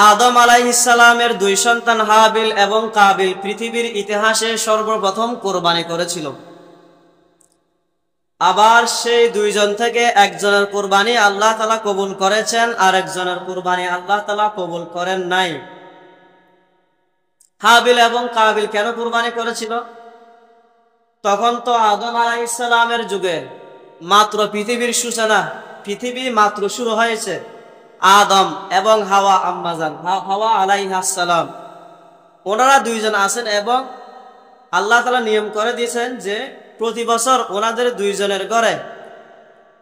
আদম আলাইহিস সালামের দুই সন্তান হাবিল এবং কাবিল পৃথিবীর ইতিহাসে সর্বপ্রথম কোরবানি করেছিল। আবার সেই দুইজন থেকে একজনের কোরবানি আল্লাহ তাআলা কবুল করেছেন, আর একজনের কোরবানি আল্লাহ তাআলা কবুল করেন নাই। হাবিল এবং কাবিল কেন কোরবানি করেছিল? তখন তো আদম আলাইহিস সালামের যুগে মাত্র পৃথিবীর সূচনা, পৃথিবী মাত্র শুরু হয়েছে। আদম এবং হাওয়া আম্মাজান হাওয়া আলাইহিস সালাম ওনারা দুইজন আছেন এবং আল্লাহ তাআলা নিয়ম করে দিয়েছেন যে প্রতি বছর ওনাদের দুইজনের ঘরে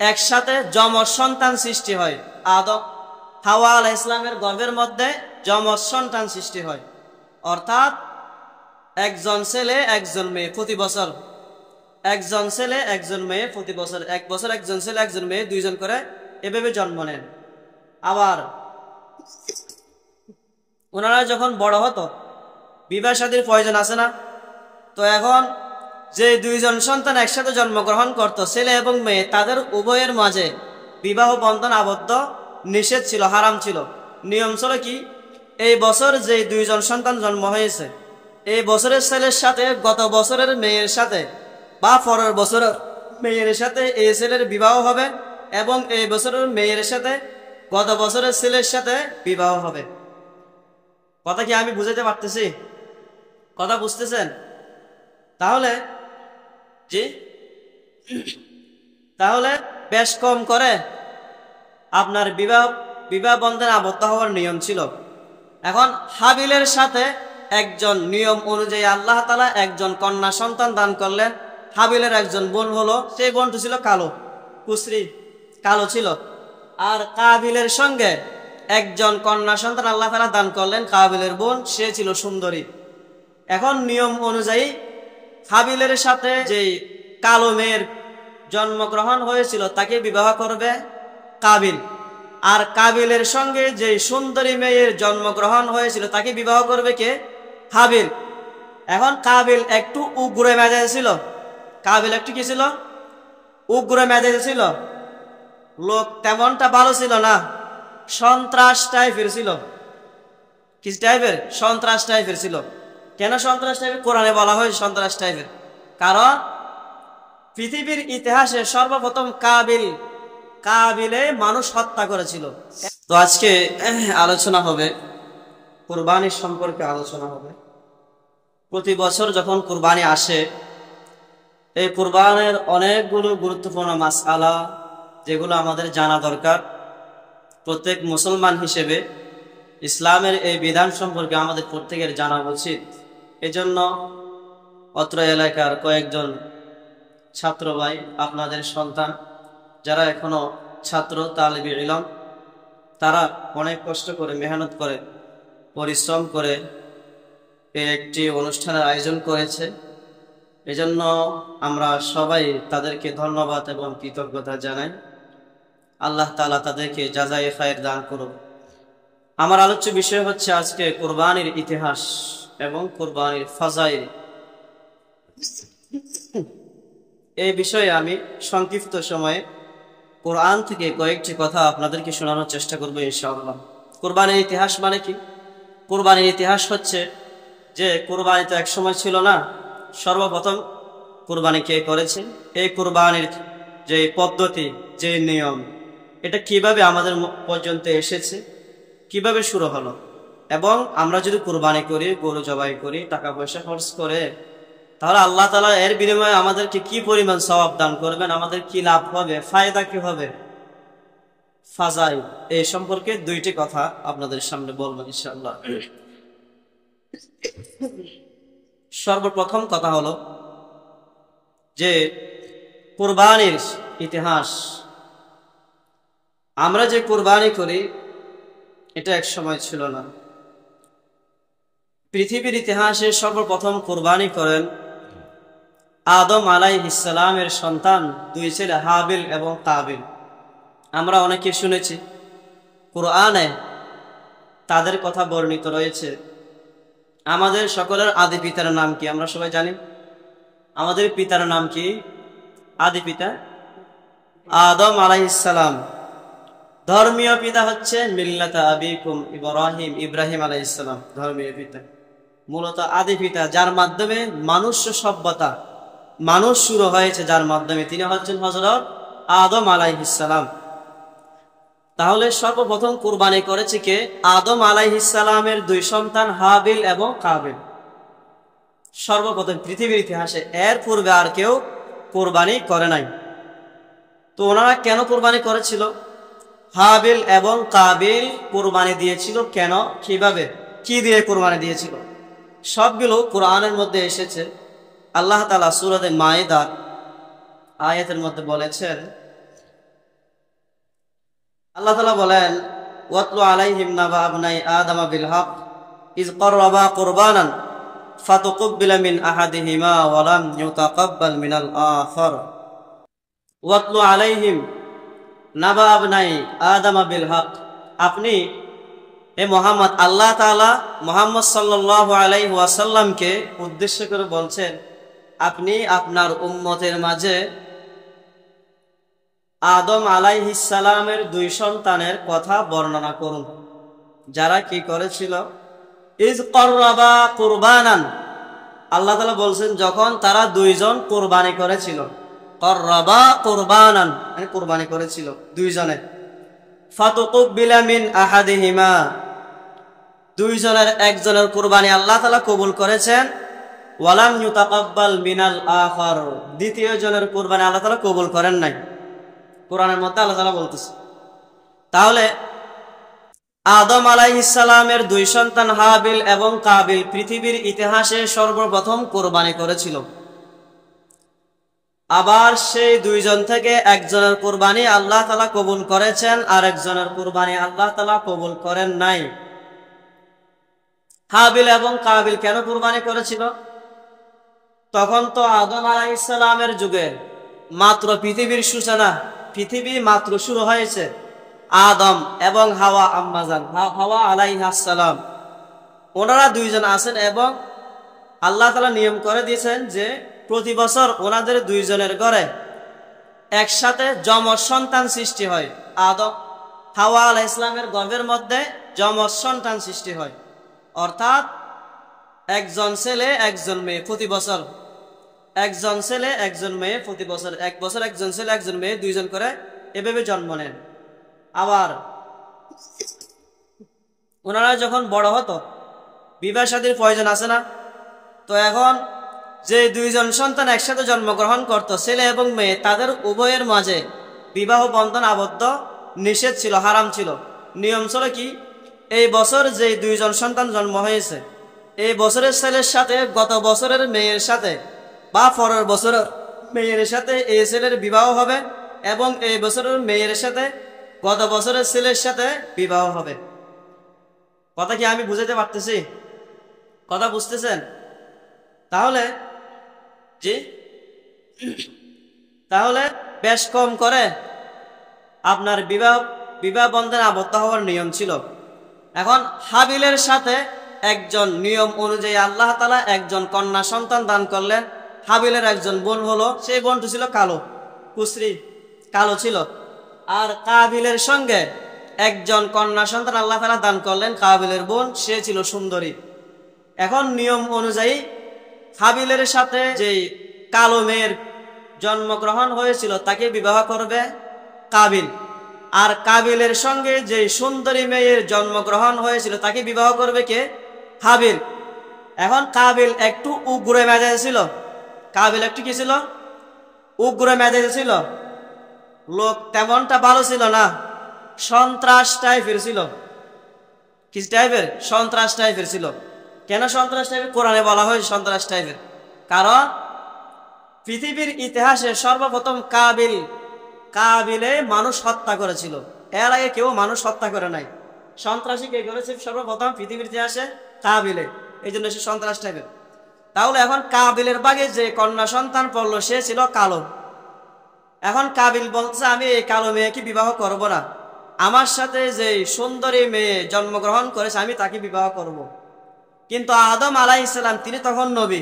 একসাথে যমজ সন্তান সৃষ্টি হয়। আদম হাওয়া আলাইহিস সালামের গর্ভের মধ্যে যমজ সন্তান সৃষ্টি হয়, অর্থাৎ একজন ছেলে একজন মেয়ে প্রতি বছর, একজন ছেলে একজন মেয়ে প্রতি বছর, এক বছর একজন ছেলে একজন মেয়ে দুইজন করে এভাবে জন্ম নেন। আবার ওনারা যখন বড় হতো বিবাহ শাদীর প্রয়োজন আছে না, তো এখন যে দুইজন সন্তান একসাথে জন্মগ্রহণ করত ছেলে এবং মেয়ে, তাদের উভয়ের মাঝে বিবাহ বন্ধন আবদ্ধ নিষেধ ছিল, হারাম ছিল। নিয়ম ছিল কি, এই বছর যে দুইজন সন্তান জন্ম হয়েছে এই বছরের ছেলের সাথে গত বছরের মেয়ের সাথে বা পরের বছরের মেয়ের সাথে এই ছেলের বিবাহ হবে এবং এই বছরের মেয়ের সাথে গত বছরের ছেলের সাথে বিবাহ হবে। কথা কি আমি বুঝাতে পারতেছি? কথা বুঝতেছেন? তাহলে জি, তাহলে বেশ কম করে আপনার বিবাহ বন্ধনে আবদ্ধ হওয়ার নিয়ম ছিল। এখন হাবিলের সাথে একজন নিয়ম অনুযায়ী আল্লাহ তাআলা একজন কন্যা সন্তান দান করলেন। হাবিলের একজন বোন হলো, সেই বোনটি ছিল কালো, কুশ্রী কালো ছিল। আর কাবিলের সঙ্গে একজন কন্যা সন্তান আল্লাহ তাআলা দান করলেন, কাবিলের বোন, সে ছিল সুন্দরী। এখন নিয়ম অনুযায়ী হাবিলের সাথে যে কালো মেয়ের জন্মগ্রহণ হয়েছিল তাকে বিবাহ করবে কাবিল, আর কাবিলের সঙ্গে যে সুন্দরী মেয়ের জন্মগ্রহণ হয়েছিল তাকে বিবাহ করবে কে? হাবিল। এখন কাবিল একটু উগ্র মেজাজে ছিল। কাবিল একটু কি ছিল? উগ্র মেজাজে ছিল। লোক তেমনটা ভালো ছিল না, সন্ত্রাস টাইপের ছিল। কি টাইপের? সন্ত্রাস টাইপের ছিল। কেন সন্ত্রাস টাইপের? কোরআনে বলা হয় সন্ত্রাস টাইপের, কারণ পৃথিবীর ইতিহাসে সর্বপ্রথম কাবিলে মানুষ হত্যা করেছিল। তো আজকে আলোচনা হবে কুরবানির সম্পর্কে আলোচনা হবে। প্রতি বছর যখন কুরবানি আসে, এই কুরবানের অনেকগুলো গুরুত্বপূর্ণ মাসআলা যেগুলো আমাদের জানা দরকার। প্রত্যেক মুসলমান হিসেবে ইসলামের এই বিধান সম্পর্কে আমাদের প্রত্যেকের জানা উচিত। এজন্য অত্র এলাকার কয়েকজন ছাত্র ভাই, আপনাদের সন্তান যারা এখনো ছাত্র তালিবে ইলম, তারা অনেক কষ্ট করে, মেহনত করে, পরিশ্রম করে একটি অনুষ্ঠানের আয়োজন করেছে। এজন্য আমরা সবাই তাদেরকে ধন্যবাদ এবং কৃতজ্ঞতা জানাই। আল্লাহ তাআলা তাদেরকে জাযায়ে খায়ের দান করুন। আমার আলোচ্য বিষয় হচ্ছে আজকে কুরবানির ইতিহাস এবং কুরবানির ফাজাইল। এই বিষয়ে আমি সংক্ষিপ্ত সময়ে কোরআন থেকে কয়েকটি কথা আপনাদেরকে শোনানোর চেষ্টা করবো ইনশাআল্লাহ। কুরবানির ইতিহাস মানে কি? কুরবানির ইতিহাস হচ্ছে যে কুরবানি তো এক সময় ছিল না, সর্বপ্রথম কুরবানি কে করেছে, এই কুরবানির যে পদ্ধতি, যে নিয়ম, এটা কিভাবে আমাদের পর্যন্ত এসেছে, কিভাবে শুরু হলো, এবং আমরা যদি কুরবানি করি, গরু জবাই করি, টাকা পয়সা খরচ করে, তাহলে আল্লাহ তাআলা এর বিনিময়ে আমাদেরকে কি পরিমাণ সওয়াব দান করবেন, আমাদের কি লাভ হবে, ফায়দা কি হবে, ফাজাইল, এই সম্পর্কে দুইটি কথা আপনাদের সামনে বলবো ইনশাআল্লাহ। সর্বপ্রথম কথা হলো যে কুরবানির ইতিহাস। আমরা যে কুরবানি করি এটা এক সময় ছিল না। পৃথিবীর ইতিহাসে সর্বপ্রথম কুরবানি করেন আদম আলাইহিস সালামের সন্তান দুই ছেলে হাবিল এবং কাবিল। আমরা অনেকে শুনেছি, কুরআনে তাদের কথা বর্ণিত রয়েছে। আমাদের সকলের আদি পিতার নাম কি আমরা সবাই জানি? আমাদের পিতার নাম কি? আদি পিতা আদম আলাইহিস সালাম। ধর্মীয় পিতা হচ্ছে মিল্লাতা আবিকুম ইব্রাহিম, ইব্রাহিম আলাইহিস সালাম ধর্মীয় পিতা, মূলত আদি পিতা, যার মাধ্যমে মানুষ সভ্যতা, মানুষ শুরু হয়েছে, যার মাধ্যমে তিনি হচ্ছেন হযরত আদম আলাইহিস সালাম। তাহলে সর্বপ্রথম কুরবানি করেছে কে? আদম আলাইহিস সালামের দুই সন্তান হাবিল এবং কাবিল। সর্বপ্রথম পৃথিবীর ইতিহাসে, এর পূর্বে আর কেউ কুরবানি করে নাই। তো ওনারা কেন কুরবানি করেছিল? হাবিল এবং কাবিল কুরবানি দিয়েছিল কেন, কিভাবে, কি দিয়ে কুরবানি দিয়েছিল? সবগুলো কোরআনের মধ্যে এসেছে। আল্লাহ তাআলা সূরা মায়েদার আয়াতের মধ্যে বলেছেন, আল্লাহ তাআলা বলেন, ওয়াতলু আলাইহিম নাবা আবনাই আদম বিল হক ইয কররাবা কুরবানান ফাতুকুব্বিলা মিন আহাদিহিমা ওয়া লাম ইউতাকাব্বাল মিনাল আখার। ওয়াতলু আলাইহিম নাবা আবনাই আদম বিল হক। আপনি হে মুহাম্মদ, আল্লাহ তাআলা মুহাম্মদ সাল্লাল্লাহু আলাইহি ওয়াসাল্লামকে উদ্দেশ্য করে বলছেন, আপনি আপনার উম্মতের মাঝে আদম আলাইহিস সালামের দুই সন্তানের কথা বর্ণনা করুন, যারা কি করেছিল? ইজ কররাবা কুরবানান। আল্লাহ তাআলা বলছেন, যখন তারা দুইজন কুরবানি করেছিল। কররাবা কুরবানান মানে কুরবানি করেছিল দুইজনে। ফাতুকুব্বিলা মিন আহাদিহিমা, দুইজনের একজনের কুরবানি আল্লাহ তাআলা কবুল করেছেন। ওয়ালাম ইউতাকাব্বাল মিনাল আখার, দ্বিতীয় জনের কুরবানি আল্লাহ তাআলা কবুল করেন নাই। কোরআনের মধ্যে আল্লাহ তাআলা বলতেছে। তাহলে আদম আলাইহিস সালামের দুই সন্তান হাবিল এবং কাবিল পৃথিবীর ইতিহাসে সর্বপ্রথম কুরবানি করেছিল। আবার সেই দুইজন থেকে একজনের কুরবানি আল্লাহ তাআলা কবুল করেছেন, আর একজনের কুরবানি আল্লাহ তাআলা কবুল করেন নাই। হাবিল এবং কাবিল কেন কুরবানি করেছিল? তখন তো আদম আলাইহিস সালামের যুগে মাত্র পৃথিবীর সূচনা, পৃথিবী মাত্র শুরু হয়েছে। আদম এবং হাওয়া, আম্মাজান হাওয়া আলাইহাস সালাম, ওনারা দুইজন আছেন এবং আল্লাহ তাআলা নিয়ম করে দিয়েছেন যে প্রতি বছর ওনাদের দুইজনের ঘরে একসাথে যমজ সন্তান সৃষ্টি হয়। আদম হাওয়া আলাইহিস সালামের গর্ভের মধ্যে যমজ সন্তান সৃষ্টি হয়, অর্থাৎ একজন ছেলে একজন মেয়ে প্রতি বছর, একজন ছেলে একজন মেয়ে প্রতি বছর, এক বছর একজন ছেলে একজন মেয়ে দুইজন করে এভাবে জন্ম নেন। আবার ওনারা যখন বড় হতো, বিবাহ শাদীর প্রয়োজন আছে না? তো এখন যে দুইজন সন্তান একসাথে জন্মগ্রহণ করত, ছেলে এবং মেয়ে, তাদের উভয়ের মাঝে বিবাহ বন্ধন আবদ্ধ নিষেধ ছিল, হারাম ছিল। নিয়ম ছিল কি, এই বছর যে দুইজন সন্তান জন্ম হয়েছে, এই বছরের ছেলের সাথে গত বছরের মেয়ের সাথে বা পরের বছরের মেয়ের সাথে এই ছেলের বিবাহ হবে, এবং এই বছরের মেয়ের সাথে গত বছরের ছেলের সাথে বিবাহ হবে। কথা কি আমি বুঝাতে পারতেছি? কথা বুঝতেছেন? তাহলে জি, তাহলে বেশ কম করে আপনার বিবাহ বন্ধনে আবদ্ধ হওয়ার নিয়ম ছিল। এখন হাবিলের সাথে একজন নিয়ম অনুযায়ী আল্লাহ তাআলা একজন কন্যা সন্তান দান করলেন। হাবিলের একজন বোন হলো, সেই বোনটি ছিল কালো, কুশ্রী কালো ছিল। আর কাবিলের সঙ্গে একজন কন্যা সন্তান আল্লাহ তাআলা দান করলেন, কাবিলের বোন, সে ছিল সুন্দরী। এখন নিয়ম অনুযায়ী হাবিলের সাথে যে কালো মেয়ের জন্মগ্রহণ হয়েছিল তাকে বিবাহ করবে কাবিল, আর কাবিলের সঙ্গে যে সুন্দরী মেয়ের জন্মগ্রহণ হয়েছিল তাকে বিবাহ করবে কে? হাবিল। এখন কাবিল একটু উগ্র মেজাজে ছিল। কাবিল একটু কি ছিল? উগ্র মেজাজে ছিল। লোক তেমনটা ভালো ছিল না, সন্ত্রাস টাইপের ছিল। কি টাইপের? সন্ত্রাস টাইপের ছিল। কেন সন্ত্রাস টাইপের? কোরআনে বলা হয় সন্ত্রাস টাইপের, কারণ পৃথিবীর ইতিহাসে সর্বপ্রথম কাবিলে মানুষ হত্যা করেছিল। এর আগে কেউ মানুষ হত্যা করে নাই। সন্ত্রাসী কে করেছে? সর্বপ্রথম পৃথিবীর ইতিহাসে কাবিলে, এই জন্য সে সন্ত্রাস টাইপের। তাহলে এখন কাবিলের বাগে যে কন্যা সন্তান পড়লো সে ছিল কালো। এখন কাবিল বলছে, আমি এই কালো মেয়েকে বিবাহ করব না, আমার সাথে যে সুন্দরী মেয়ে জন্মগ্রহণ করেছে আমি তাকে বিবাহ করব। কিন্তু আদম আলাইহিস সালাম তিনি তখন নবী,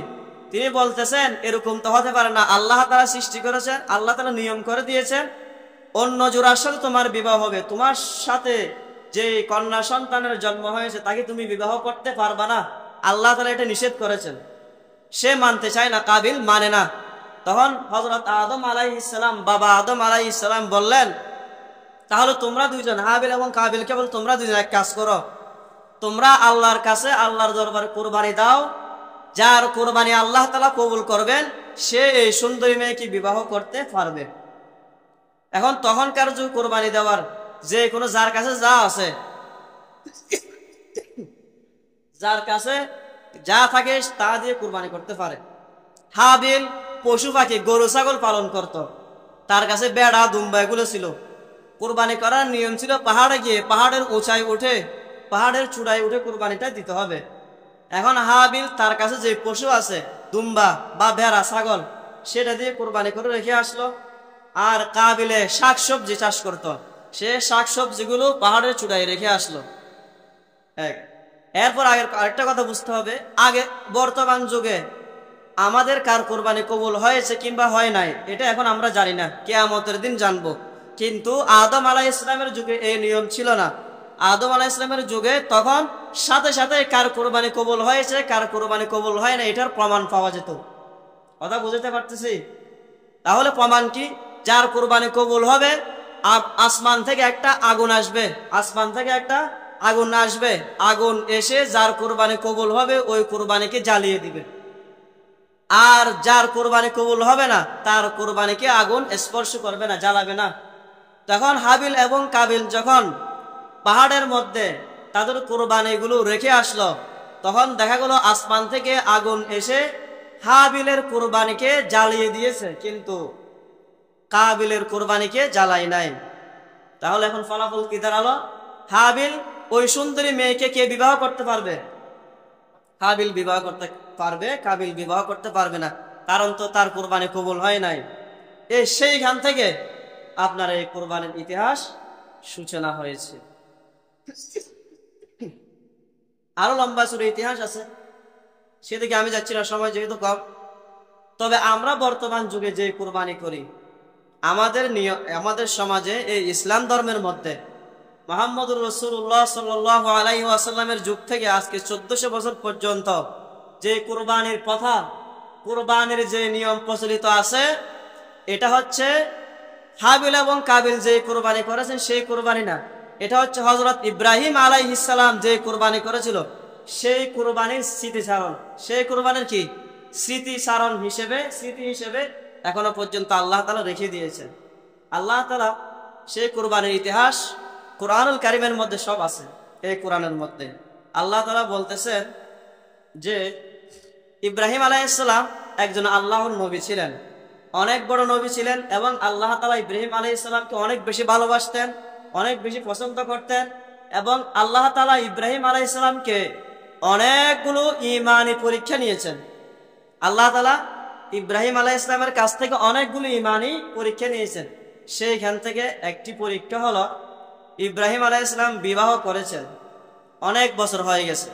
তিনি বলতেছেন এরকম তো হতে পারে না। আল্লাহ তাআলা সৃষ্টি করেছেন, আল্লাহ তাআলা নিয়ম করে দিয়েছেন অন্য জোড়ার সাথে তোমার বিবাহ হবে, তোমার সাথে যে কন্যা সন্তানের জন্ম হয়েছে তাকে তুমি বিবাহ করতে পারবা না, আল্লাহ তাআলা এটা নিষেধ করেছেন। সে মানতে চায় না, কাবিল মানে না। তখন হযরত আদম আলাইহিস সালাম, বাবা আদম আলাইহিস সালাম বললেন, তাহলে তোমরা দুইজন, হাবিল এবং কাবিলকে বল, তোমরা দুইজন এক কাজ করো, তোমরা আল্লাহর কাছে, আল্লাহর দরবারে কুরবানি দাও, যার কুরবানি আল্লাহ তাআলা কবুল করবেন সে এই সুন্দরী মেয়েকে বিবাহ করতে পারবে। এখন তখনকার যুগ কুরবানি দেওয়ার যে কোনো, যার কাছে যা আছে, যার কাছে যা থাকে তা দিয়ে কুরবানি করতে পারে। হাবিল পশু পাখি, গরু ছাগল পালন করত, তার কাছে বেড়া দুম্বা এগুলো ছিল। কুরবানি করার নিয়ম ছিল পাহাড়ে গিয়ে, পাহাড়ের উঁচাই উঠে, পাহাড়ের চূড়ায় উঠে কুরবানিটা দিতে হবে। এখন হাবিল তার কাছে যে পশু আছে, দুম্বা বা ভেড়া ছাগল, সেটা দিয়ে কুরবানি করে রেখে আসলো। আর কাবিলে শাকসবজি চাষ করত, সে শাকসবজিগুলো পাহাড়ের চূড়ায় রেখে আসলো। এরপর আগের আরেকটা কথা বুঝতে হবে, আগে বর্তমান যুগে আমাদের কার কোরবানি কবুল হয়েছে কিংবা হয় নাই এটা এখন আমরা জানি না, কিয়ামতের দিন জানবো। কিন্তু আদম আলাইহিস সালামের যুগে এই নিয়ম ছিল না। আদম আলাইহিস সালামের যুগে তখন সাথে সাথে কার কোরবানি কবুল হয়েছে কার কোরবানি কবুল হয় না এটার প্রমাণ পাওয়া যেত। কথা বুঝতে পারতেছি? তাহলে প্রমাণ কি? যার কোরবানি কবুল হবে, আসমান থেকে একটা আগুন আসবে, আসমান থেকে একটা আগুন আসবে, আগুন এসে যার কোরবানি কবুল হবে ওই কোরবানিকে জ্বালিয়ে দিবে। আর যার কোরবানি কবুল হবে না তার কোরবানিকে আগুন স্পর্শ করবে না, জ্বালাবে না। তখন হাবিল এবং কাবিল যখন পাহাড়ের মধ্যে তাদের কোরবানিগুলো রেখে আসলো, তখন দেখা গেল আসমান থেকে আগুন এসে হাবিলের কোরবানিকে জ্বালিয়ে দিয়েছে, কিন্তু কাবিলের কোরবানিকে জ্বালাই নাই। তাহলে এখন ফলাফল কি দাঁড়ালো? হাবিল ওই সুন্দরী মেয়েকে কে বিবাহ করতে পারবে? হাবিল বিবাহ করতে পারবে, কাবিল বিবাহ করতে পারবে না, কারণ তো তার কোরবানি কবুল হয় নাই। সেইখান থেকে আপনার এই কোরবানির ইতিহাস সূচনা হয়েছে। আরো লম্বা চূড়া ইতিহাস আছে, সেদিকে আমি যাচ্ছি না, সময় যেহেতু কম। তবে আমরা বর্তমান যুগে যে কোরবানি করি, আমাদের সমাজে এই ইসলাম ধর্মের মধ্যে মুহাম্মদুর রাসূলুল্লাহ সাল্লাল্লাহু আলাইহি ওয়াসাল্লামের যুগ থেকে আজকে 1400 বছর পর্যন্ত যে কোরবানির প্রথা, কোরবানির যে নিয়ম প্রচলিত আছে, এটা হচ্ছে হাবিল এবং কাবিল যে কোরবানি করেছেন সেই কোরবানি না। এটা হচ্ছে হযরত ইব্রাহিম আলাইহিস সালাম যে কোরবানি করেছিল সেই কোরবানির স্মৃতিচারণ। সেই কোরবানির কি স্মৃতিচারণ হিসেবে, স্মৃতি হিসেবে এখনো পর্যন্ত আল্লাহ তাআলা রেখে দিয়েছেন। আল্লাহ তাআলা সেই কোরবানির ইতিহাস কোরআনুল কারীমের মধ্যে সব আছে। এই কোরআনের মধ্যে আল্লাহ তাআলা বলতেছেন যে ইব্রাহিম আলাইহিস সালাম একজন আল্লাহর নবী ছিলেন, অনেক বড় নবী ছিলেন, এবং আল্লাহ তাআলা ইব্রাহিম আলাইহিস সালামকে অনেক বেশি ভালোবাসতেন, অনেক বেশি পছন্দ করতেন। এবং আল্লাহ তাআলা ইব্রাহিম আলাইহিস সালামকে অনেকগুলো ঈমানি পরীক্ষা নিয়েছেন। আল্লাহ তাআলা ইব্রাহিম আলাইহিস সালামের কাছ থেকে অনেকগুলো ঈমানি পরীক্ষা নিয়েছেন। সেইখান থেকে একটি পরীক্ষা হলো ইব্রাহিম আলাইহিস সালাম বিবাহ করেছেন, অনেক বছর হয়ে গেছে,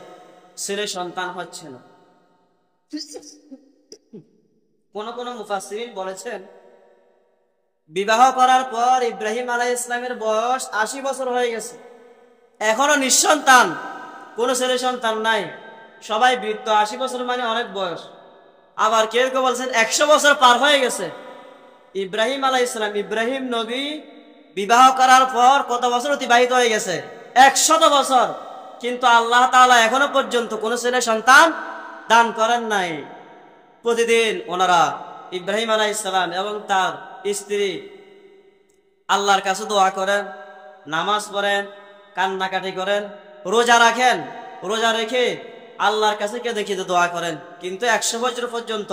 ছেলে সন্তান হচ্ছে না। কোন কোন মুফাসসিরিন বলেছেন বিবাহ করার পর ইব্রাহিম আলাইহিস সালামের বয়স 80 বছর হয়ে গেছে, এখনো নিঃসন্তান, কোনো ছেলে সন্তান নাই, সবাই বৃদ্ধ। 80 বছর মানে অনেক বয়স। আবার কেউ কেউ বলছেন 100 বছর পার হয়ে গেছে। ইব্রাহিম আলাইহিস সালাম, ইব্রাহিম নবী বিবাহ করার পর কত বছর অতিবাহিত হয়ে গেছে? 100 বছর। কিন্তু আল্লাহ তাআলা এখনো পর্যন্ত কোনো ছেলে সন্তান দান করেন নাই। প্রতিদিন ওনারা ইব্রাহিম আলাইহিস সালাম এবং তার স্ত্রী আল্লাহর কাছে দোয়া করেন, নামাজ পড়েন, কান্নাকাটি করেন, রোজা রাখেন, রোজা রেখে আল্লাহর কাছে কে দেখিয়ে দোয়া করেন। কিন্তু 100 বছর পর্যন্ত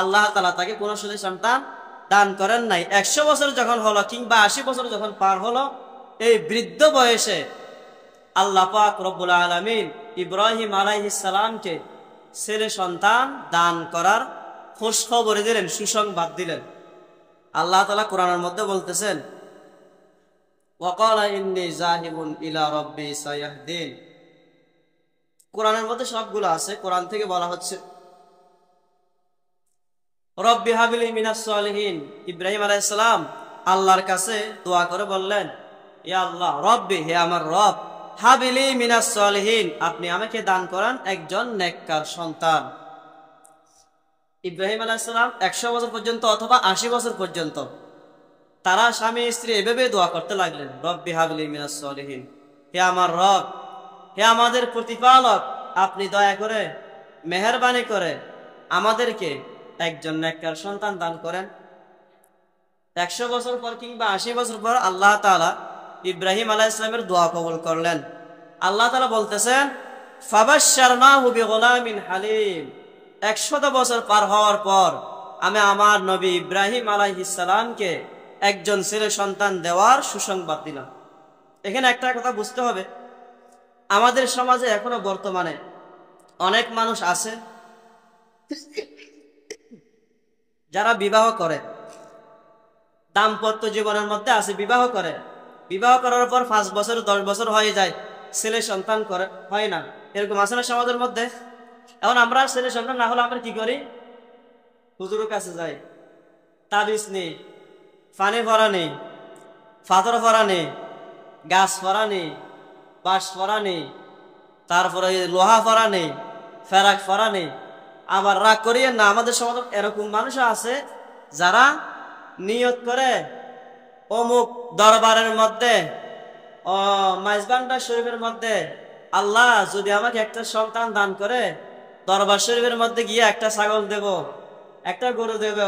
আল্লাহ তাআলা তাকে কোনো ছেলে সন্তান দান করেন নাই। 100 বছর যখন হলো কিংবা 80 বছর যখন পার হলো, এই বৃদ্ধ বয়সে আল্লাহ পাক রব্বুল আলামিন ইব্রাহিম আলাইহিস সালামকে ছেলে সন্তান দান করার খুশখবর দিলেন, সুসংবাদ দিলেন। আল্লাহ তাআলা কোরআনের মধ্যে বলতেছেন ওয়াকালা ইন্নী যাহিবুন ইলা রাব্বি সায়াহদিন। কোরআনের মধ্যে সবগুলো আছে, কোরআন থেকে বলা হচ্ছে রব্বি হাবলি মিনাস সালিহিন। ইব্রাহিম আলাইহিস সালাম আল্লাহর কাছে দোয়া করে বললেন, ইয়া আল্লাহ রব্বি, হে আমার রব, হাবিলি মিনাস সলিহিন, আপনি আমাকে দান করান একজন নেককার সন্তান। ইব্রাহিম আলাইহিস সালাম 100 বছর পর্যন্ত অথবা 80 বছর পর্যন্ত তারা স্বামী স্ত্রী এভাবে দোয়া করতে লাগলেন, রব্বি হাবিলি মিনাস সলিহিন, হে আমার রব, হে আমাদের প্রতিপালক, আপনি দয়া করে মেহেরবানি করে আমাদেরকে একজন নেককার সন্তান দান করেন। 100 বছর পর কিংবা 80 বছর পর আল্লাহ তাআলা ইব্রাহিম আলাইহিস সালামের দোয়া কবুল করলেন। আল্লাহ তাআলা বলতেছেন, ফাবাশশারনাহু বিগুলামিন হালিম, 100 বছর পার হওয়ার পর আমি আমার নবী ইব্রাহিম আলাইহিস সালামকে একজন ছেলে সন্তান দেওয়ার সুসংবাদ দিলাম। এখানে একটা কথা বুঝতে হবে, আমাদের সমাজে এখনো বর্তমানে অনেক মানুষ আছে যারা বিবাহ করে, দাম্পত্য জীবনের মধ্যে আছে, বিবাহ করে, বিবাহ করার পর 5 বছর 10 বছর হয়ে যায়, ছেলে সন্তান করে হয় না, এরকম আছে না সমাজের মধ্যে। এখন আমরা ছেলে সন্তান না হলে আমরা কি করি? হুজুরের কাছে যাই, তাবিজ নেই, পানি ভরা নেই, পাথর ভরা নেই, গাছ ভরা নেই, বাঁশ ভরা নেই, তারপরে লোহা ভরা নেই, ফেরাক ভরা নেই। আবার রাগ করিয়ে না, আমাদের সমাজে এরকম মানুষ আছে যারা নিয়ত করে অমুক দরবারের মধ্যে, মাইজবান্ডা শরীফের মধ্যে, আল্লাহ যদি আমাকে একটা সন্তান দান করে, দরবার শরীফের মধ্যে গিয়ে একটা ছাগল দেব, একটা গরু দেব,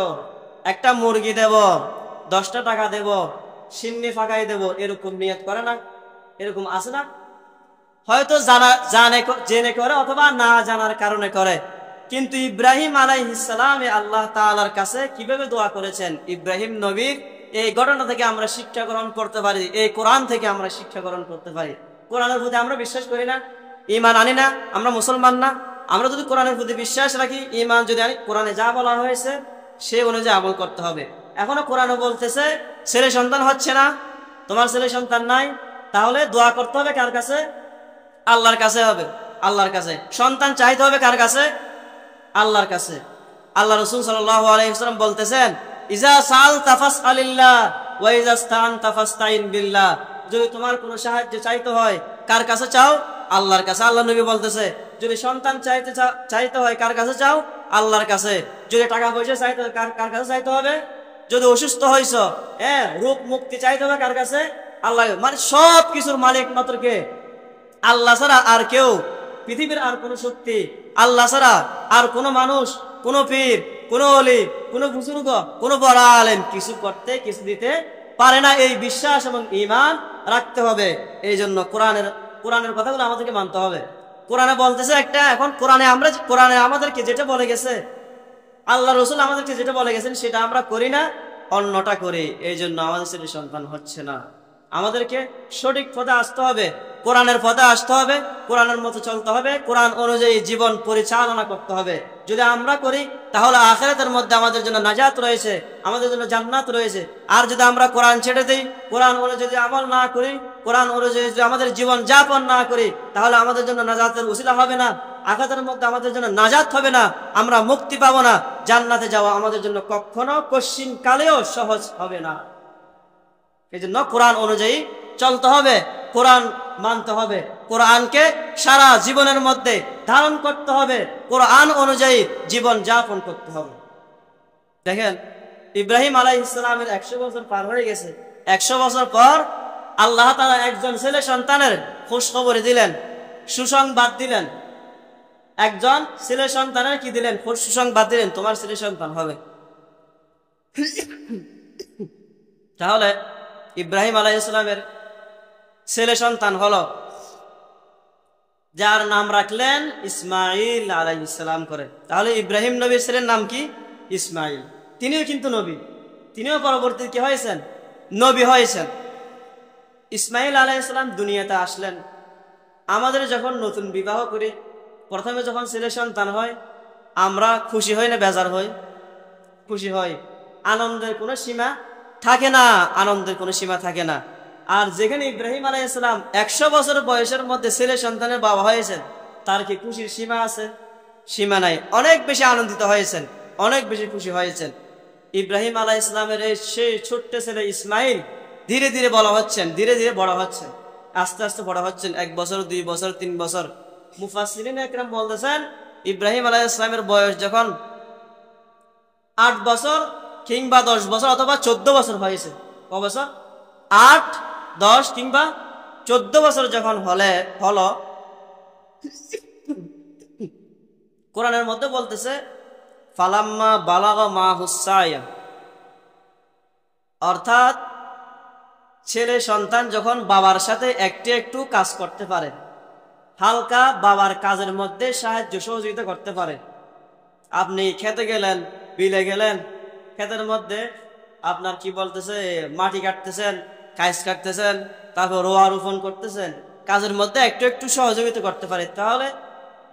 একটা মুরগি দেব, 10টা টাকা দেব, সিন্নি ফাঁকাই দেব, এরকম নিয়ত করে না? এরকম আছে না? হয়তো জেনে করে অথবা না জানার কারণে করে। কিন্তু ইব্রাহিম আলাইহিস সালাম আল্লাহ তাআলার কাছে কিভাবে দোয়া করেছেন, ইব্রাহিম নবীর এই ঘটনা থেকে আমরা শিক্ষা গ্রহণ করতে পারি, এই কোরআন থেকে আমরা শিক্ষা গ্রহণ করতে পারি। কোরআনের প্রতি আমরা বিশ্বাস করি না, ঈমান আনি না, আমরা মুসলমান না। আমরা যদি কোরআনের প্রতি বিশ্বাস রাখি, ঈমান যদি আনি, কোরআনে যা বলা হয়েছে সে অনুযায়ী আমল করতে হবে। এখনো কোরআনে বলতেছে ছেলে সন্তান হচ্ছে না, তোমার ছেলে সন্তান নাই, তাহলে দোয়া করতে হবে কার কাছে? আল্লাহর কাছে হবে, আল্লাহর কাছে। সন্তান চাইতে হবে কার কাছে? আল্লাহর কাছে। আল্লাহ রাসূল সাল্লাল্লাহু আলাইহি ওয়াসাল্লাম বলতেছেন, ইজা সাআলতা ফাসআলিল্লাহ ওয়া ইজা ইসতাআনতা ফাসতাইন বিল্লাহ, যদি তোমার কোনো সাহায্য চাইতে হয় কার কাছে চাও? আল্লাহর কাছে। আল্লাহ নবী বলতেছে, যদি সন্তান চাইতে হয় কার কাছে চাও? আল্লাহর কাছে। যদি টাকা পয়সা চাইতে হয় কার কাছে চাইতে হবে? যদি অসুস্থ হইছ, রোগ মুক্তি চাইতে হবে কার কাছে? আল্লাহ। মানে সব কিছুর মালিক মাত্র কে? আল্লাহ ছাড়া আর কেউ, পৃথিবীর আর কোন শক্তি, আল্লাহ ছাড়া আর কোন মানুষ, কোন পীর, কোন ওলি, কোন বুজুর্গ, কোন বড় আলেম কিছু করতে, কিছু দিতে পারে না। এই বিশ্বাস এবং ঈমান রাখতে হবে। এই জন্য কোরআনের কথাগুলো আমাদেরকে মানতে হবে। কোরআনে বলতেছে একটা, এখন কোরআনে আমাদেরকে যেটা বলে গেছে, আল্লাহ রসুল আমাদেরকে যেটা বলে গেছেন সেটা আমরা করি না, অন্যটা করি। এই জন্য আমাদের ছেলে সন্তান হচ্ছে না। আমাদেরকে সঠিক পথে আসতে হবে, কোরআনের পথে আসতে হবে, কোরআনের মতো চলতে হবে, কোরআন অনুযায়ী জীবন পরিচালনা করতে হবে। যদি আমরা করি তাহলে আখিরাতের মধ্যে আমাদের জন্য নাজাত রয়েছে, আমাদের জন্য জান্নাত রয়েছে। আর যদি আমরা কোরআন ছেড়ে দিই, কোরআন অনুযায়ী যদি আমল না করি, কোরআন অনুযায়ী যদি আমাদের জীবন যাপন না করি, তাহলে আমাদের জন্য নাজাতের উসিলা হবে না, আখিরাতের মধ্যে আমাদের জন্য নাজাত হবে না, আমরা মুক্তি পাবো না। জান্নাতে যাওয়া আমাদের জন্য কখনো কশ্চিন কালেও সহজ হবে না। এই জন্য কোরআন অনুযায়ী চলতে হবে, কোরআন মানতে হবে, কোরআনকে সারা জীবনের মধ্যে ধারণ করতে হবে, কোরআন অনুযায়ী জীবন যাপন করতে হবে। দেখেন, ইব্রাহিম আলাইহিস সালামের 100 বছর পার হয়ে গেছে। 100 বছর পর আল্লাহ তাআলা একজন ছেলে সন্তানের খুশখবর দিলেন, সুসংবাদ দিলেন। একজন ছেলে সন্তানের কি দিলেন? সুসংবাদ দিলেন, তোমার ছেলে সন্তান হবে। তাহলে ইব্রাহিম আলাইহিস সালামের ছেলে সন্তান হলো, যার নাম রাখলেন ইসমাইল আলাইহিস সালাম করে। তাহলে ইব্রাহিম নবীর ছেলের নাম কি? ইসমাইল। তিনিও কিন্তু নবী, তিনিও পরবর্তী কি হয়েছেন? নবী হয়েছেন। ইসমাইল আলাইহিস সালাম দুনিয়াতে আসলেন। আমাদের যখন নতুন বিবাহ করি, প্রথমে যখন ছেলে সন্তান হয়, আমরা খুশি হই না বেজার হই? খুশি হই। আনন্দের কোনো সীমা থাকে না, আনন্দের কোনো সীমা থাকে না। আর যেখানে ইব্রাহিম আলাইহিস সালাম 100 বছর বয়সের মধ্যে ছেলে সন্তানের বাবা হয়েছেন, তার কি খুশির সীমা আছে? সীমা নাই। অনেক বেশি আনন্দিত হয়েছেন, অনেক বেশি খুশি হয়েছেন। ইব্রাহিম আলাইহিস সালামের সেই ছোট্ট ছেলে ইসমাইল ধীরে ধীরে বড় হচ্ছেন, ধীরে ধীরে বড় হচ্ছেন, আস্তে আস্তে বড় হচ্ছেন। 1 বছর, 2 বছর, 3 বছর। মুফাসসিরিন একরাম বলতেছেন ইব্রাহিম আলাইহিস সালামের বয়স যখন 8 বছর কিংবা 10 বছর অথবা 14 বছর হয়েছে। ক বছর? 8, 10 কিংবা 14 বছর যখন হলো, কোরআনের মধ্যে বলতেছে ফালাম্মা বালাগা মাহুস সায়া, অর্থাৎ ছেলে সন্তান যখন বাবার সাথে একটু একটু কাজ করতে পারে, হালকা বাবার কাজের মধ্যে সাহায্য সহযোগিতা করতে পারে। আপনি খেতে গেলেন, বিলে গেলেন, ক্ষেতের মধ্যে আপনার কি বলতেছে মাটি কাটতেছেন, কাইস কাটতেছেন, তারপর রোয়া রোপণ করতেছেন, কাজের মধ্যে একটু একটু সহযোগিতা করতে পারে। তাহলে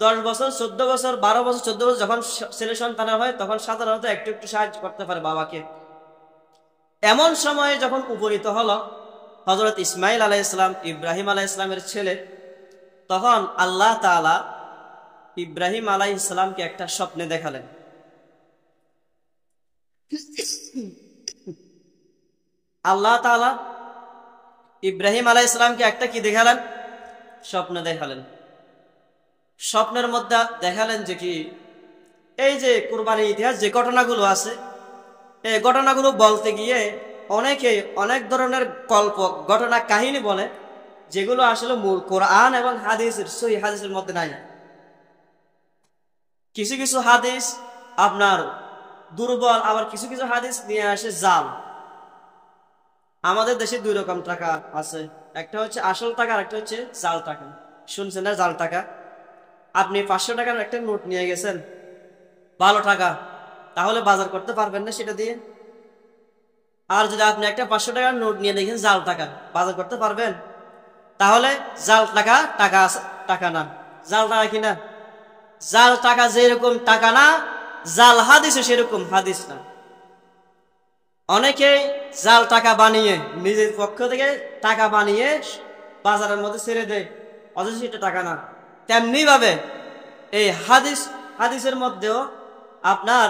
10 বছর, 14 বছর, 12 বছর, 14 বছর যখন ছেলে সন্তান হয় তখন সাধারণত একটু একটু সাহায্য করতে পারে বাবাকে। এমন সময়ে যখন উপনীত হলো হযরত ইসমাইল আলাইহিস সালাম, ইব্রাহিম আলাইহিস সালামের ছেলে, তখন আল্লাহ তাআলা ইব্রাহিম আলাইহিস সালামকে একটা স্বপ্নে দেখালেন। আল্লাহ তাআলা ইব্রাহিম আলাইহিস সালামকে একটা কি দেখালেন? স্বপ্ন দেখালেন। স্বপ্নের মধ্যে দেখালেন যে কি, এই যে কুরবানির ইতিহাস যে ঘটনাগুলো আছে, এই ঘটনাগুলো বলতে গিয়ে অনেকে অনেক ধরনের ঘটনা কাহিনী বলে, যেগুলো আসলে মূল কোরআন এবং হাদিসের সহিহ হাদিসের মধ্যে নাই। কিছু কিছু হাদিস আপনার দুর্বল, আবার কিছু কিছু হাদিস নিয়ে আসে জাল। আমাদের দেশে 2 রকম টাকা আছে, একটা হচ্ছে আসল টাকা আর একটা হচ্ছে জাল টাকা। শুনছেন না জাল টাকা? আপনি 500 টাকার একটা নোট নিয়ে গেছেন, ভালো টাকা, তাহলে বাজার করতে পারবেন না সেটা দিয়ে। আর যদি আপনি একটা 500 টাকার নোট নিয়ে দেখেন জাল টাকা, বাজার করতে পারবেন? তাহলে জাল টাকা টাকা টাকা না, জাল টাকা কিনা? জাল টাকা যেরকম টাকা না, জাল হাদিসও সেরকম হাদিস না। অনেকেই জাল টাকা বানিয়ে নিজের পক্ষ থেকে টাকা বানিয়ে বাজারের মধ্যে ছেড়ে দেয়, অথচ সেটা টাকা না। তেমনি ভাবে এই হাদিসের মধ্যেও আপনার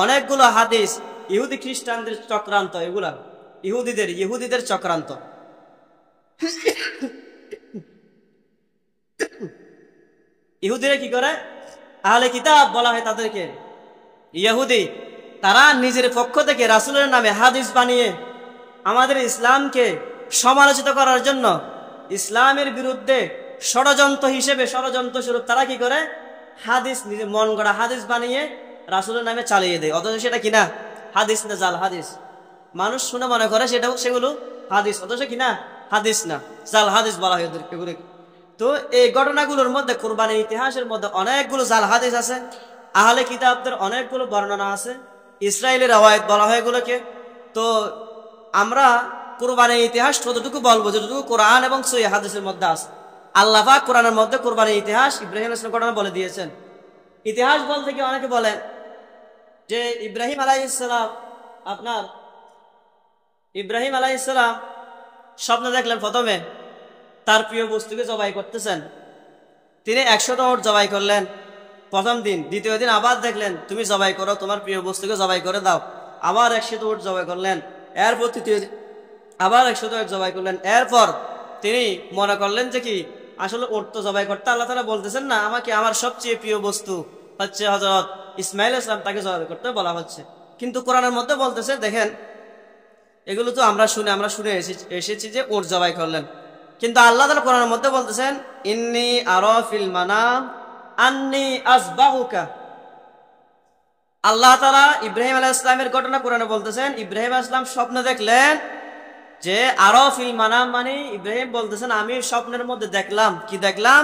অনেকগুলো হাদিস ইহুদি খ্রিস্টানদের চক্রান্ত, এগুলা ইহুদিদের চক্রান্ত। ইহুদিরা কি করে? আহলে কিতাব বলা হয় তাদেরকে, ইহুদি। তারা নিজের পক্ষ থেকে রাসূলের নামে হাদিস বানিয়ে আমাদের ইসলামকে সমালোচিত করার জন্য, ইসলামের বিরুদ্ধে ষড়যন্ত্র স্বরূপ তারা কি করে? হাদিস, নিজে মন গড়া হাদিস বানিয়ে রাসূলের নামে চালিয়ে দেয়, অথচ সেটা কিনা হাদিস না, জাল হাদিস। মানুষ শুনে মনে করে সেগুলো হাদিস, অথচ কিনা হাদিস না, জাল হাদিস বলা হয় এগুলো। তো এই ঘটনাগুলোর মধ্যে, কুরবানির ইতিহাসের মধ্যে অনেকগুলো জাল হাদিস আছে, আহলে কিতাবদের অনেকগুলো বর্ণনা আছে, ইসরায়েলের রওয়ায়াত বলা হয় এগুলোকে। তো আমরা কুরবানির ইতিহাস ততটুকু বলবো যতটুকু কোরআন এবং সহিহ হাদিসের মধ্যে আছে। আল্লাহ পাক কোরআনের মধ্যে কুরবানির ইতিহাস ইব্রাহিম আলাইহিস সালামের ঘটনা বলে দিয়েছেন। ইতিহাস বলতে কি অনেকে বলেন যে ইব্রাহিম আলাইহিস সালাম, আপনার ইব্রাহিম আলাইহিস সালাম স্বপ্ন দেখলেন, প্রথমে তার প্রিয় বস্তুকে জবাই করতেছেন। তিনি 100টা উট জবাই করলেন প্রথম দিন। দ্বিতীয় দিন আবার দেখলেন, তুমি জবাই করো, তোমার প্রিয় বস্তুকে জবাই করে দাও। আবার 100টা উট জবাই করলেন। এরপর তৃতীয় দিন আবার 100টা উট জবাই করলেন। এরপর তিনি মনে করলেন যে কি, আসলে উট তো জবাই করতে আল্লাহ তাআলা বলতেছেন না, আমাকে আমার সবচেয়ে প্রিয় বস্তু হচ্ছে হযরত ইসমাইল আলাইহিস সালাম, তাকে জবাই করতে বলা হচ্ছে। কিন্তু কোরআনের মধ্যে বলতেছে, দেখেন এগুলো তো আমরা শুনে এসেছি যে উট জবাই করলেন, কিন্তু আল্লাহ তাআলা কোরআনের মধ্যে বলতেছেন ইন্নী আরা ফিল মানাম আন্নী আসবাহুকা। আল্লাহ তাআলা ইব্রাহিম আলাইহিস সালামের ঘটনা কোরআনে বলতেছেন, ইব্রাহিম আলাইহিস সালাম স্বপ্ন দেখলেন যে আরা ফিল মানাম, মানে ইব্রাহিম বলতেছেন আমি স্বপ্নের মধ্যে দেখলাম। কি দেখলাম?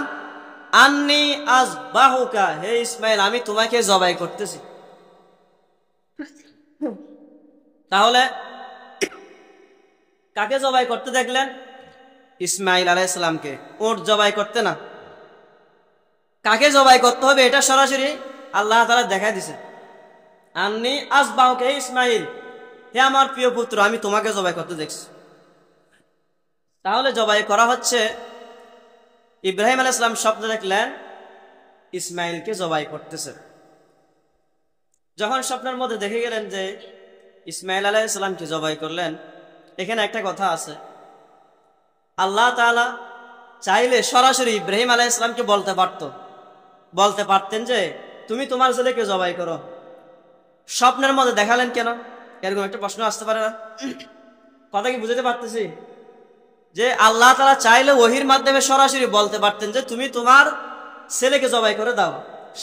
আন্নী আসবাহুকা, হে ইসমাইল আমি তোমাকে জবাই করতেছি। তাহলে কাকে জবাই করতে দেখলেন? ইসমাইল আলাইহিস সালামকে, উট জবাই করতে না। কাকে জবাই করতে হবে এটা সরাসরি আল্লাহ তাআলা দেখাই দিয়েছে। আন্নী আসবাহুকা, হে ইসমাইল, হে আমার প্রিয় পুত্র, আমি তোমাকে জবাই করতে দেখছি। তাহলে জবাই করা হচ্ছে। ইব্রাহিম আলাইহিস সালাম স্বপ্ন দেখলেন ইসমাইলকে জবাই করতেছে। যখন স্বপ্নের মধ্যে দেখে গেলেন যে ইসমাইল আলাইহিস সালামকে জবাই করলেন, এখানে একটা কথা আছে, আল্লাহ তাআলা চাইলে সরাসরি ইব্রাহিম আলাইহিস সালামকে বলতে পারতেন যে তুমি তোমার ছেলেকে জবাই করো, স্বপ্নের মধ্যে দেখালেন কেন? এরকম একটা প্রশ্ন আসতে পারে না? কথা কি বুঝতে পারতেছি? যে আল্লাহ তাআলা চাইলে ওহির মাধ্যমে সরাসরি বলতে পারতেন যে তুমি তোমার ছেলেকে জবাই করে দাও,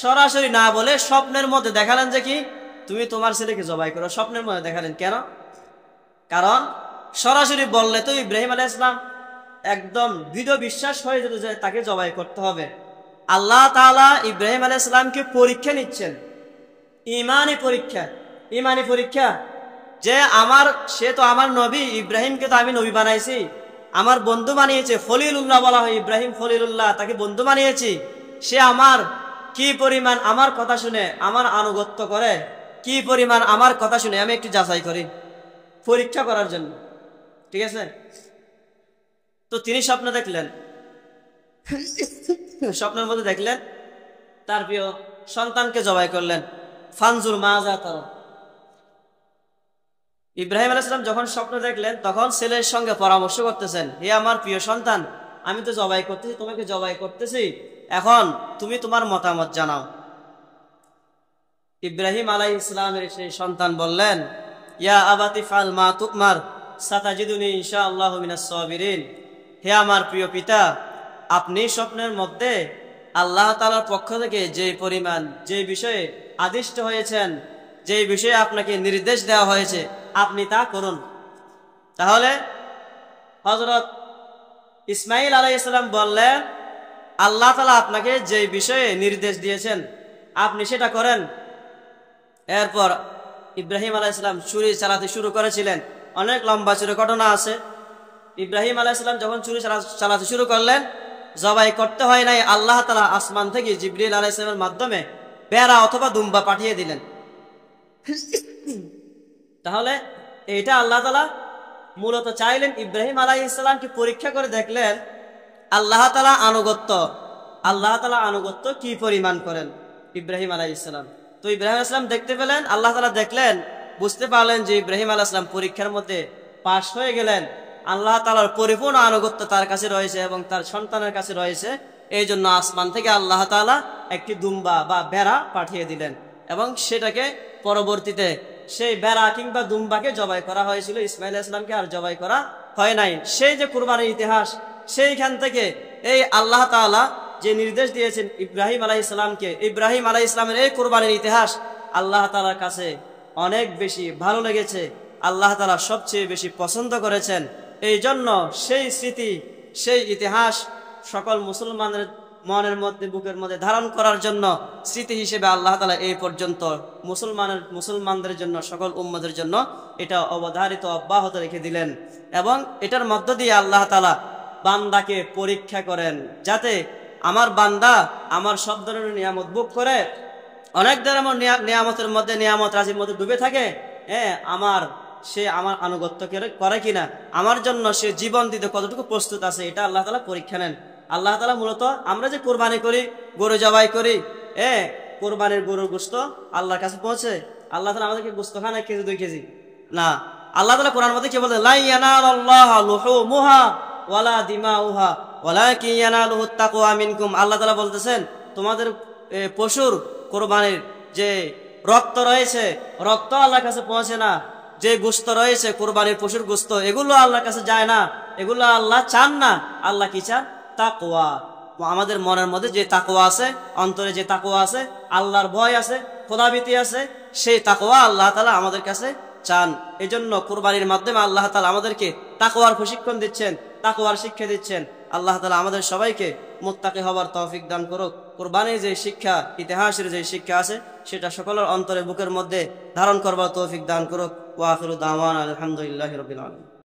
সরাসরি না বলে স্বপ্নের মধ্যে দেখালেন যে কি তুমি তোমার ছেলেকে জবাই করো। স্বপ্নের মধ্যে দেখালেন কেন? কারণ সরাসরি বললে তো ইব্রাহিম আলাইহিস সালাম একদম দৃঢ় বিশ্বাস হয়ে যেত যে তাকে জবাই করতে হবে। আল্লাহ তাআলা ইব্রাহিম আলাইহিস সালামকে পরীক্ষা নিচ্ছেন, ইমানি পরীক্ষা যে সে তো আমার নবী, ইব্রাহিমকে তো আমি নবী বানাইছি, আমার বন্ধু বানিয়েছে, খলিলুল্লাহ বলা হয়, ইব্রাহিম খলিলুল্লাহ, তাকে বন্ধু বানিয়েছি। সে আমার কি পরিমাণ আমার কথা শুনে আমার আনুগত্য করে, কি পরিমাণ আমার কথা শুনে, আমি একটু যাচাই করি পরীক্ষা করার জন্য। ঠিক আছে? তো তিনি স্বপ্ন দেখলেন, স্বপ্নের মধ্যে দেখলেন তার প্রিয় সন্তানকে জবাই করলেন। ফানজুর মাজা তারা, ইব্রাহিম আলাইহিস সালাম যখন স্বপ্ন দেখলেন তখন ছেলের সঙ্গে পরামর্শ করতেছেন, হে আমার প্রিয় সন্তান, আমি তো জবাই করতেছি, তোমাকে জবাই করতেছি, এখন তুমি তোমার মতামত জানাও। ইব্রাহিম আলাইহিস সালামের সেই সন্তান বললেন, ইয়া আবাতি ফাল মা তুকমার সাতাজিদুনি ইনশাআল্লাহু মিনাস সাবিরিন। হে আমার প্রিয় পিতা, আপনি স্বপ্নের মধ্যে আল্লাহ তাআলার পক্ষ থেকে যে বিষয়ে আদিষ্ট হয়েছেন, যে বিষয়ে আপনাকে নির্দেশ দেওয়া হয়েছে, আপনি তা করুন। তাহলে হযরত ইসমাইল আলাইহিস সালাম বললেন, আল্লাহ তাআলা আপনাকে যে বিষয়ে নির্দেশ দিয়েছেন আপনি সেটা করেন। এরপর ইব্রাহিম আলাইহিস সালাম ছুরি চালাতে শুরু করেছিলেন। অনেক লম্বা চূড়া ঘটনা আছে। ইব্রাহিম আলাইহিস সালাম যখন ছুরি চালাতে শুরু করলেন, জবাই করতে হয় নাই, আল্লাহ তাআলা আসমান থেকে জিবরিল আলাইহিস সালামের মাধ্যমে বেড়া অথবা দুম্বা পাঠিয়ে দিলেন। তাহলে এটা আল্লাহ তাআলা মূলত চাইলেন ইব্রাহিম আলাইহিস সালামকে পরীক্ষা করে দেখলেন আল্লাহ তাআলা আনুগত্য কি পরিমাণ করেন ইব্রাহিম আলাইহিস সালাম। তো ইব্রাহিম আলাইহিস সালাম দেখতে পেলেন, আল্লাহ তাআলা দেখলেন, বুঝতে পারলেন যে ইব্রাহিম আলাইহিস সালাম পরীক্ষার মধ্যে পাশ হয়ে গেলেন, আল্লাহ তাআলার পরিপূর্ণ আনুগত্য তার কাছে রয়েছে এবং তার সন্তানের কাছে রয়েছে। এই জন্য আসমান থেকে আল্লাহ তাআলা একটি দুম্বা বা ভেড়া পাঠিয়ে দিলেন এবং সেটাকে পরবর্তীতে সেই ভেড়া কিংবা দুম্বাকে জবাই করা হয়েছিল, ইসমাইল আলাইহিস সালামকে আর জবাই করা হয় নাই। সেই যে কুরবানির ইতিহাস, সেইখান থেকে এই আল্লাহ তাআলা যে নির্দেশ দিয়েছেন ইব্রাহিম আলাইহিস সালামকে, ইব্রাহিম আলাইহিস সালামের এই কুরবানির ইতিহাস আল্লাহ তাআলার কাছে অনেক বেশি ভালো লেগেছে, আল্লাহ তাআলা সবচেয়ে বেশি পছন্দ করেছেন। এই জন্য সেই স্মৃতি, সেই ইতিহাস সকল মুসলমানের মনের মধ্যে, বুকের মধ্যে ধারণ করার জন্য স্মৃতি হিসেবে আল্লাহ তাআলা এই পর্যন্ত মুসলমানদের জন্য, সকল উম্মতের জন্য এটা অবধারিত অব্যাহত রেখে দিলেন। এবং এটার মধ্য দিয়ে আল্লাহ তাআলা বান্দাকে পরীক্ষা করেন, যাতে আমার বান্দা আমার সব ধরনের নিয়ামত ভোগ করে, অনেক ধরনের নিয়ামতের মধ্যে, নিয়ামত রাজির মধ্যে ডুবে থাকে, সে আমার আনুগত্য করে কিনা, আমার জন্য সে জীবন দিতে কতটুকু প্রস্তুত আছে, এটা আল্লাহ তাআলা পরীক্ষা নেন। আল্লাহ তাআলা মূলত আমরা যে কোরবানি করি, গরু জবাই করি, কোরবানির গরুর গোশত আল্লাহর কাছে পৌঁছে, আল্লাহ তাআলা আমাদেরকে গোশত খান 1 কেজি 2 কেজি না। আল্লাহ তাআলা কোরআন মধ্যে কি বলে, লা ইয়ানালাল্লাহু লুহুমুহা ওয়ালা দিমাউহা ওয়ালাকিন ইয়ানালুহুত তাকওয়া মিনকুম। আল্লাহ তাআলা বলতেছেন, তোমাদের পশুর কোরবানির যে রক্ত রয়েছে, রক্ত আল্লাহর কাছে পৌঁছে না, যে গোশত রয়েছে কোরবানির পশুর গোশত, এগুলো আল্লাহর কাছে যায় না, এগুলো আল্লাহ চান না। আল্লাহ কি চান? তাকওয়া। আমাদের মনের মধ্যে যে তাকওয়া আছে, অন্তরে যে তাকওয়া আছে, আল্লাহর ভয় আছে, খোদাভীতি আছে, সেই তাকওয়া আল্লাহ তাআলা আমাদের কাছে চান। এজন্য কুরবানির মাধ্যমে আল্লাহ তাআলা আমাদেরকে তাকওয়ার প্রশিক্ষণ দিচ্ছেন, তাকওয়ার শিক্ষা দিচ্ছেন। আল্লাহ তাআলা আমাদের সবাইকে মুত্তাকি হবার তৌফিক দান করুক। কুরবানির যে শিক্ষা, ইতিহাসের যে শিক্ষা আছে, সেটা সকলের অন্তরে, বুকের মধ্যে ধারণ করবার তৌফিক দান করুক। ওয়া আখিরু দাওয়ানা আলহামদুলিল্লাহি রাব্বিল আলামিন।